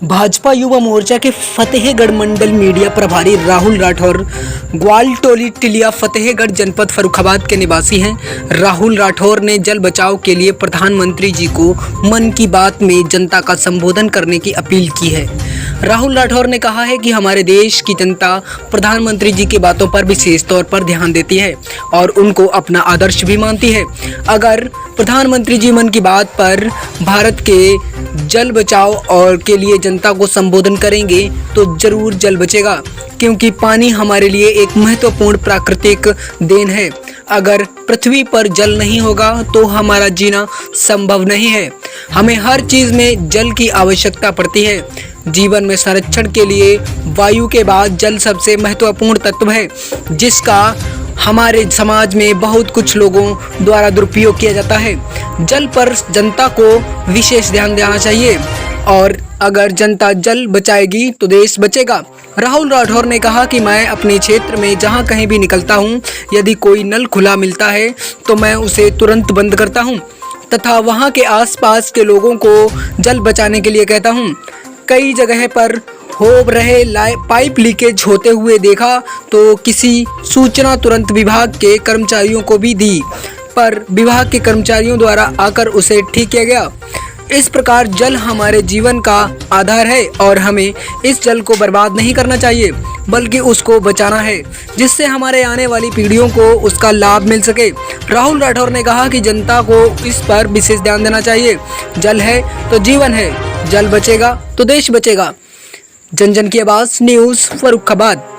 भाजपा युवा मोर्चा के फतेहगढ़ मंडल मीडिया प्रभारी राहुल राठौर ग्वालटोली टिलिया फतेहगढ़ जनपद फर्रुखाबाद के निवासी हैं। राहुल राठौर ने जल बचाव के लिए प्रधानमंत्री जी को मन की बात में जनता का संबोधन करने की अपील की है। राहुल राठौर ने कहा है कि हमारे देश की जनता प्रधानमंत्री जी की बातों पर विशेष तौर पर ध्यान देती है और उनको अपना आदर्श भी मानती है। अगर प्रधानमंत्री जी मन की बात पर भारत के जल बचाव और के लिए जनता को संबोधन करेंगे तो जरूर जल बचेगा, क्योंकि पानी हमारे लिए एक महत्वपूर्ण प्राकृतिक देन है। अगर पृथ्वी पर जल नहीं होगा तो हमारा जीना संभव नहीं है। हमें हर चीज़ में जल की आवश्यकता पड़ती है। जीवन में संरक्षण के लिए वायु के बाद जल सबसे महत्वपूर्ण तत्व है, जिसका हमारे समाज में बहुत कुछ लोगों द्वारा दुरुपयोग किया जाता है। जल पर जनता को विशेष ध्यान देना चाहिए और अगर जनता जल बचाएगी तो देश बचेगा। राहुल राठौर ने कहा कि मैं अपने क्षेत्र में जहां कहीं भी निकलता हूं, यदि कोई नल खुला मिलता है तो मैं उसे तुरंत बंद करता हूं तथा वहां के आसपास के लोगों को जल बचाने के लिए कहता हूं। कई जगह पर हो रहे पाइप लीकेज होते हुए देखा तो किसी सूचना तुरंत विभाग के कर्मचारियों को भी दी, पर विभाग के कर्मचारियों द्वारा आकर उसे ठीक किया गया। इस प्रकार जल हमारे जीवन का आधार है और हमें इस जल को बर्बाद नहीं करना चाहिए, बल्कि उसको बचाना है, जिससे हमारे आने वाली पीढ़ियों को उसका लाभ मिल सके। राहुल राठौर ने कहा कि जनता को इस पर विशेष ध्यान देना चाहिए। जल है तो जीवन है, जल बचेगा तो देश बचेगा। जन जन की आवाज़ न्यूज़ फर्रुखाबाद।